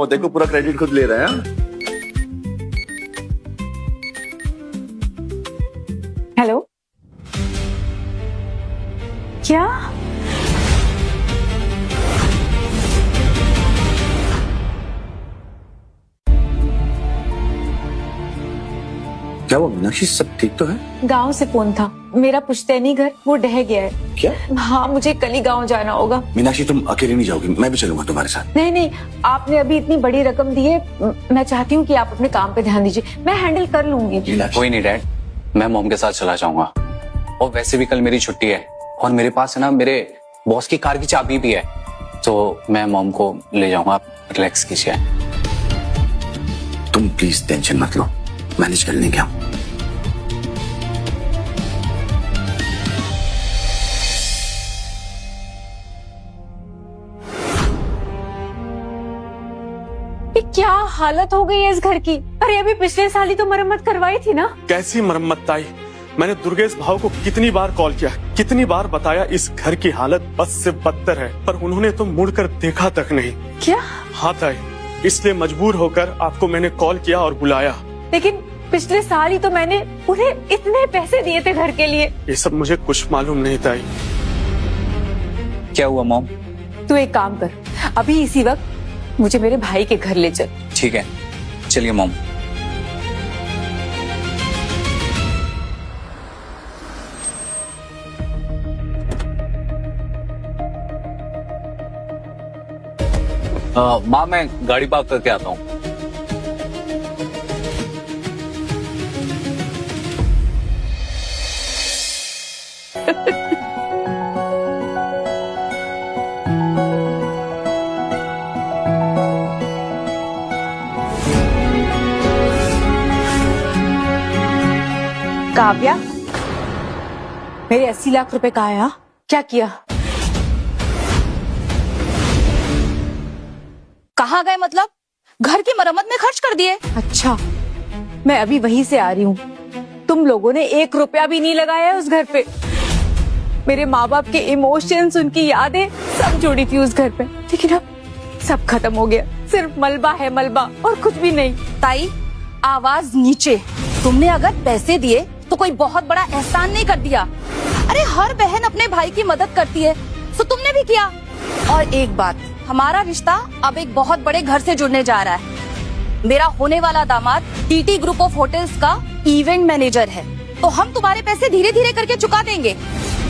वो देखो पूरा क्रेडिट खुद ले रहे हैं। हेलो, क्या? क्या वो मीनाक्षी सब ठीक तो है? गांव से फोन था, मेरा पुश्तैनी घर वो ढह गया है। क्या? हाँ, मुझे कल ही गांव जाना होगा। मीनाक्षी तुम अकेली नहीं जाओगी, मैं भी चलूंगा तुम्हारे साथ। नहीं नहीं, आपने अभी इतनी बड़ी रकम दी है, मैं चाहती हूँ कि आप अपने काम पे ध्यान दीजिए, मैं हैंडल कर लूंगी। कोई नहीं डैड, मैं मॉम के साथ चला जाऊंगा। और वैसे भी कल मेरी छुट्टी है और मेरे पास है ना मेरे बॉस की कार की चाबी भी है, तो मैं मॉम को ले जाऊंगा। आप रिलैक्स कीजिए। तुम प्लीज टेंशन मत लो, मैनेज कर लेंगे हम। ये क्या हालत हो गई है इस घर की? अरे अभी पिछले साल ही तो मरम्मत करवाई थी ना। कैसी मरम्मत ताई? मैंने दुर्गेश भाव को कितनी बार कॉल किया, कितनी बार बताया इस घर की हालत बस से बदतर है, पर उन्होंने तो मुड़कर देखा तक नहीं। क्या? हाँ ताई, इसलिए मजबूर होकर आपको मैंने कॉल किया और बुलाया। लेकिन पिछले साल ही तो मैंने उन्हें इतने पैसे दिए थे घर के लिए। ये सब मुझे कुछ मालूम नहीं ताई। क्या हुआ मॉम? तू एक काम कर, अभी इसी वक्त मुझे मेरे भाई के घर ले चल। ठीक है, चलिए मॉम। माँ मैं गाड़ी पार्क करके आता हूँ। काव्या, मेरे 80 लाख रुपए कहाँ है? हाँ? क्या किया? कहाँ गए मतलब? घर की मरम्मत में खर्च कर दिए। अच्छा, मैं अभी वहीं से आ रही हूँ। तुम लोगों ने 1 रुपया भी नहीं लगाया है उस घर पे। मेरे माँ बाप के इमोशंस, उनकी यादें सब जुड़ी थी उस घर पे, लेकिन अब सब खत्म हो गया। सिर्फ मलबा है, मलबा, और कुछ भी नहीं। ताई, आवाज नीचे। तुमने अगर पैसे दिए तो कोई बहुत बड़ा एहसान नहीं कर दिया। अरे हर बहन अपने भाई की मदद करती है, तो तुमने भी किया। और एक बात, हमारा रिश्ता अब एक बहुत बड़े घर से जुड़ने जा रहा है। मेरा होने वाला दामाद टीटी ग्रुप ऑफ होटल्स का इवेंट मैनेजर है, तो हम तुम्हारे पैसे धीरे धीरे करके चुका देंगे।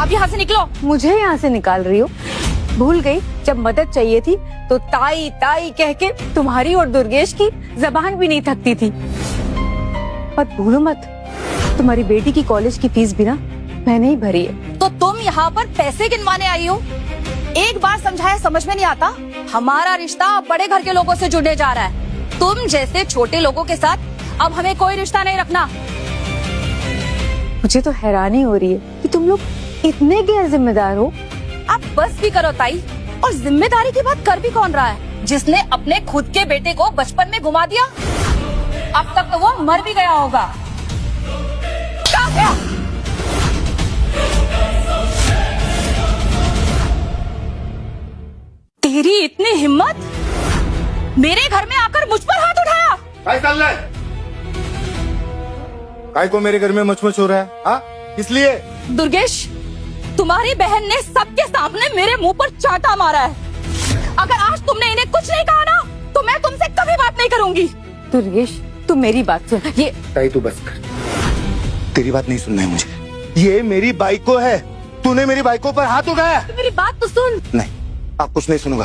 अब यहाँ से निकलो। मुझे यहाँ से निकाल रही हो? भूल गई जब मदद चाहिए थी तो ताई ताई कह के तुम्हारी और दुर्गेश की जबान भी नहीं थकती थी। पर भूलो मत, तुम्हारी बेटी की कॉलेज की फीस भी ना मैंने ही भरी है। तो तुम यहाँ पर पैसे गिनवाने आई हो? एक बार समझाया समझ में नहीं आता? हमारा रिश्ता अब बड़े घर के लोगों से जुड़ने जा रहा है। तुम जैसे छोटे लोगों के साथ अब हमें कोई रिश्ता नहीं रखना। मुझे तो हैरानी हो रही है कि तुम लोग इतने गैर जिम्मेदार हो। अब बस भी करो ताई। और जिम्मेदारी की बात कर भी कौन रहा है, जिसने अपने खुद के बेटे को बचपन में घुमा दिया? अब तक तो वो मर भी गया होगा। क्या गया? तेरी इतनी हिम्मत, मेरे घर में आकर मुझ पर हाथ उठाया? काय चल रहा है? काय को मेरे घर में मचमच हो रहा है? हाँ, इसलिए दुर्गेश, तुम्हारी बहन ने सबके सामने मेरे मुंह पर चाटा मारा है। अगर आज तुमने इन्हें कुछ नहीं कहा ना, तो मैं तुमसे कभी बात नहीं करूंगी। दुर्गेश, तू मेरी बात सुन। ये ताई तू बस कर, तेरी बात नहीं सुनना है मुझे। ये मेरी बाइको है, तूने मेरी बाइको पर हाथ उठाया। मेरी बात तो सुन। नहीं, आप कुछ नहीं सुनूंगा।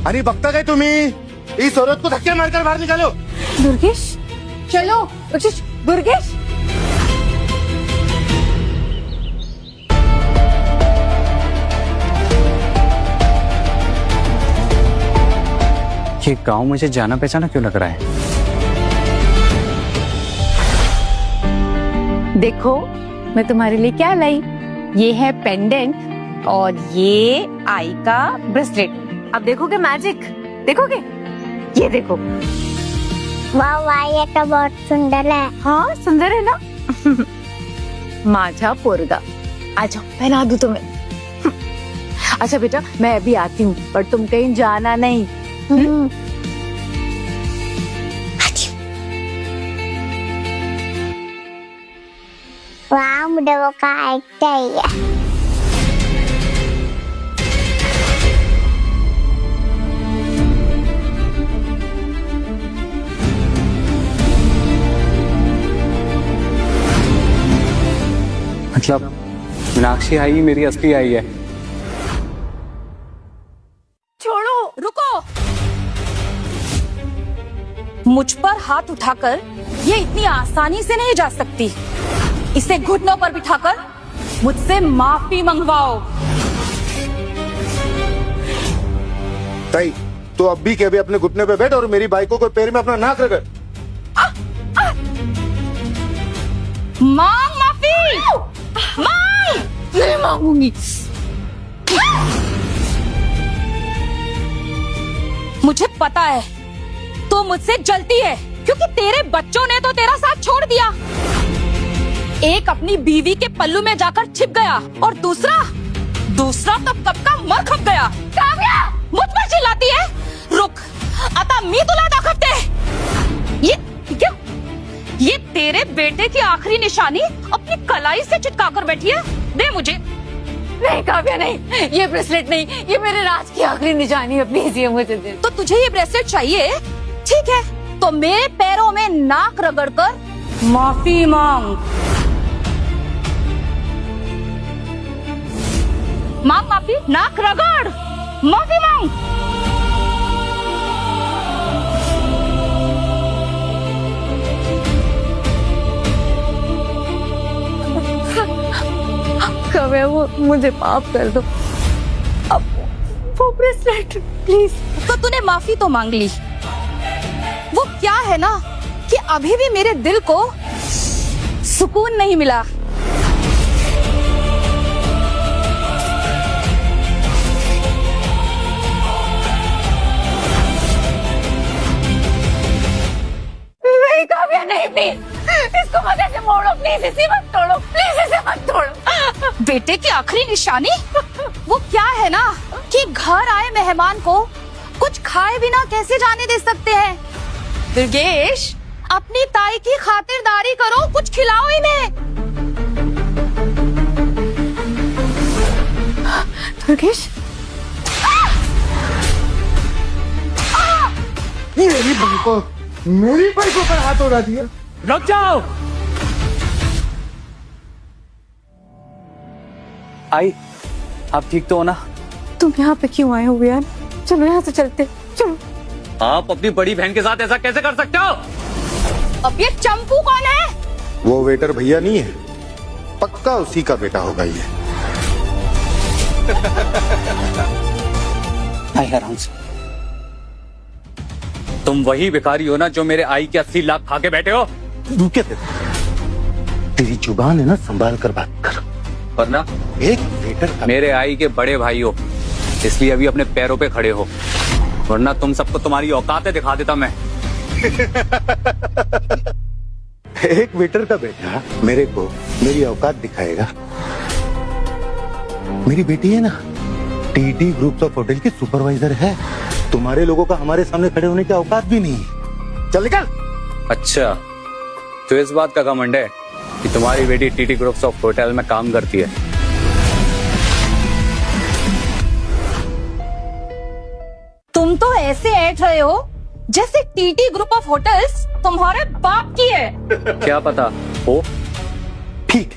अरे बघता काय तुम्ही? इस औरत को धक्के मारकर बाहर निकालो। दुर्गेश, चलो। दुर्गेश, ये गांव मुझे जाना पहचाना क्यों लग रहा है? देखो मैं तुम्हारे लिए क्या लाई। ये है पेंडेंट और ये आई का ब्रेसलेट। अब देखोगे मैजिक? देखोगे? ये देखो। वाह वाह, ये तो बहुत सुंदर है। हाँ सुंदर है ना? माझा पोरगा। आ जाओ, पहना दूं तुम्हें। अच्छा बेटा, मैं अभी आती हूँ, पर तुम कहीं जाना नहीं। मुझे वो कार चाहिए। मतलब मीनाक्षी आई मेरी असली आई है। छोड़ो, रुको। मुझ पर हाथ उठाकर ये इतनी आसानी से नहीं जा सकती। इसे घुटनों पर बिठाकर मुझसे माफी मंगवाओ। ताई, तो अब भी के अभी अपने घुटने पे बैठ और मेरी बाइक को कोई पैर में अपना नाक रगड़। मांग माफी, मांग। नहीं मांगूंगी। मुझे पता है तू मुझसे जलती है, क्योंकि तेरे बच्चों ने तो तेरा साथ छोड़ दिया। एक अपनी बीवी के पल्लू में जाकर छिप गया और दूसरा तो कब का मर खप गया। काव्या, मुझ पर चिल्लाती है। रुक, आता मी तुला दाखवते। ये तेरे बेटे की आखिरी निशानी अपनी कलाई से चिपका कर बैठी है। दे मुझे। नहीं काव्या, नहीं, ये ब्रेसलेट नहीं, ये मेरे राज की आखिरी निशानी है। प्लीज ये मुझे दे। तो तुझे ये ब्रेसलेट चाहिए? ठीक है, तो मेरे पैरों में नाक रगड़कर माफी मांग। मांग माफी, नाक रगड़, माफी मांग। काव्या, वो मुझे माफ कर दो। अब वो ब्रेसलेट प्लीज। तो तूने माफी तो मांग ली। वो क्या है ना कि अभी भी मेरे दिल को सुकून नहीं मिला। नहीं काव्या, नहीं, प्लीज इसको मत ऐसे मोड़ो। प्लीज इसे मत तोड़ो। प्लीज इसे मत तोड़ो। बेटे की आखिरी निशानी? वो क्या है ना कि घर आए मेहमान को कुछ खाए बिना कैसे जाने दे सकते हैं। दुर्गेश, अपनी ताई की खातिरदारी करो, कुछ खिलाओ इन्हें। दुर्गेश, मेरी बाइकों पर हाथ उड़ा दिया। रुक जाओ। आई, आप ठीक तो हो ना? तुम यहाँ पे क्यों आए हो यार? चलो यहाँ से चलते, चलो। आप अपनी बड़ी बहन के साथ ऐसा कैसे कर सकते हो? अब ये चंपू कौन है? वो वेटर भैया नहीं है, पक्का उसी का बेटा होगा ये। आई आराम से। तुम वही भिखारी हो ना जो मेरे आई के 80 लाख खा के बैठे हो? रुके थे। तेरी जुबान है ना, संभाल कर बात कर। वरना एक वेटर मेरे आई के बड़े भाई हो, इसलिए अभी अपने पैरों पे खड़े हो, वरना तुम सबको तुम्हारी औकातें दिखा देता मैं। एक वेटर का बेटा मेरे को मेरी औकात दिखाएगा? मेरी बेटी है ना, टीटी ग्रुप ऑफ होटल की सुपरवाइजर है। तुम्हारे लोगों का हमारे सामने खड़े होने की औकात भी नहीं। चल निकल। अच्छा, तो इस बात का घमंड है कि तुम्हारी बेटी टीटी ग्रुप्स ऑफ होटल में काम करती है? तुम तो ऐसे ऐठ रहे हो जैसे टीटी ग्रुप ऑफ होटल्स तुम्हारे बाप की है। क्या पता हो। ठीक,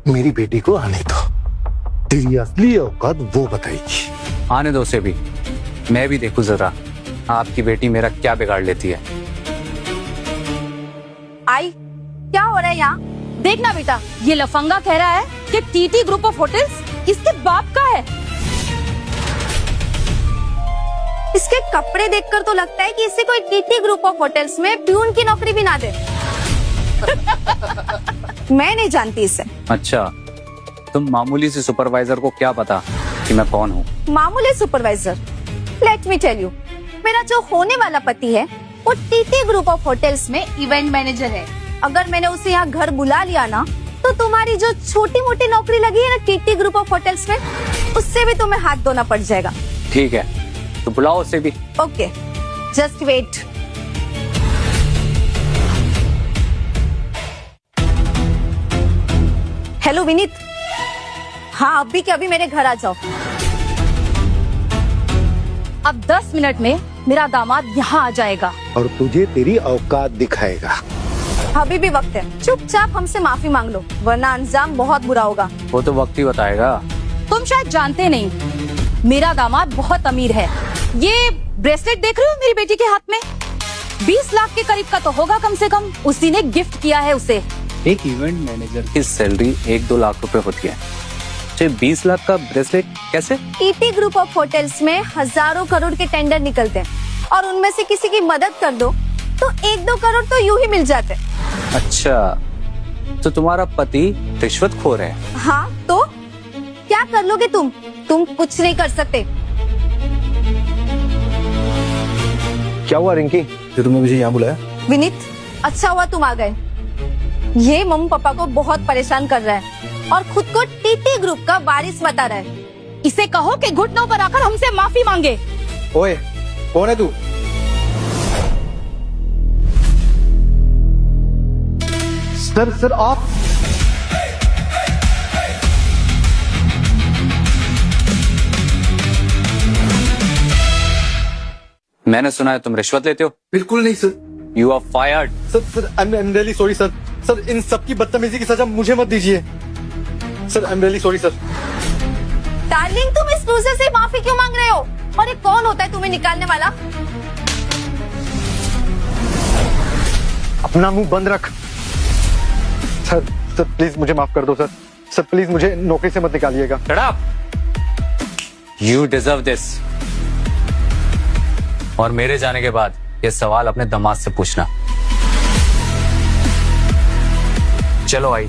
मेरी बेटी को आने दो, तेरी असली औकात वो बताएगी। आने दो उसे भी, मैं भी देखूं जरा आपकी बेटी मेरा क्या बिगाड़ लेती है। आई, क्या हो रहा है यहाँ? देखना बेटा, ये लफंगा कह रहा है कि टीटी ग्रुप ऑफ होटल्स इसके बाप का है। इसके कपड़े देखकर तो लगता है कि इसे कोई टीटी ग्रुप ऑफ होटल्स में प्यून की नौकरी भी ना दे। मैं नहीं जानती इसे। अच्छा, तुम मामूली से सुपरवाइजर को क्या पता कि मैं कौन हूँ? मामूली supervisor? Let me tell you, मेरा जो होने वाला पति है वो टीटी ग्रुप ऑफ होटल्स में इवेंट मैनेजर है। अगर मैंने उसे यहाँ घर बुला लिया ना, तो तुम्हारी जो छोटी मोटी नौकरी लगी है ना टीटी ग्रुप ऑफ होटल्स में, उससे भी तुम्हें हाथ धोना पड़ जाएगा। ठीक है, तो बुलाओ उसे भी। Okay, just wait. Hello Vineet, हाँ अभी के अभी मेरे घर आ जाओ। अब 10 मिनट में मेरा दामाद यहाँ आ जाएगा। और तुझे तेरी औकात दिखाएगा। अभी भी वक्त है, चुपचाप हमसे माफी मांग लो वरना अंजाम बहुत बुरा होगा। वो तो वक्त ही बताएगा। तुम शायद जानते नहीं, मेरा दामाद बहुत अमीर है। ये ब्रेसलेट देख रहे हो मेरी बेटी के हाथ में, 20 लाख के करीब का तो होगा कम से कम। उसी ने गिफ्ट किया है उसे। एक इवेंट मैनेजर की सैलरी 1-2 लाख रुपए होती है, 20 लाख का ब्रेसलेट कैसे? टीटी ग्रुप ऑफ होटल्स में हजारों करोड़ के टेंडर निकलते हैं और उनमें से किसी की मदद कर दो तो 1-2 करोड़ तो यूं ही मिल जाते। अच्छा, तो तुम्हारा पति रिश्वतखोर है? हाँ तो क्या कर लोगे तुम कुछ नहीं कर सकते। क्या हुआ रिंकी, तुमने मुझे यहाँ बुलाया? विनीत, अच्छा हुआ तुम आ गए। ये मम्मी पापा को बहुत परेशान कर रहा है और खुद को टीटी ग्रुप का वारिस बता रहा है। इसे कहो कि घुटनों पर आकर हमसे माफी मांगे। ओए, कौन है तू? सर आप मैंने सुना है तुम रिश्वत लेते हो। बिल्कुल नहीं sir. You are fired. Sir I am really sorry sir. Sir इन सबकी बदतमीजी की सजा मुझे मत दीजिए sir. I am really sorry sir. Darling, तुम इस लूजर से माफी क्यों मांग रहे हो? और ये कौन होता है तुम्हें निकालने वाला? अपना मुंह बंद रख। सर प्लीज मुझे माफ कर दो सर। सर प्लीज मुझे नौकरी से मत निकालिएगा। Shut up! You deserve this. और मेरे जाने के बाद ये सवाल अपने दामाद से पूछना। चलो आई।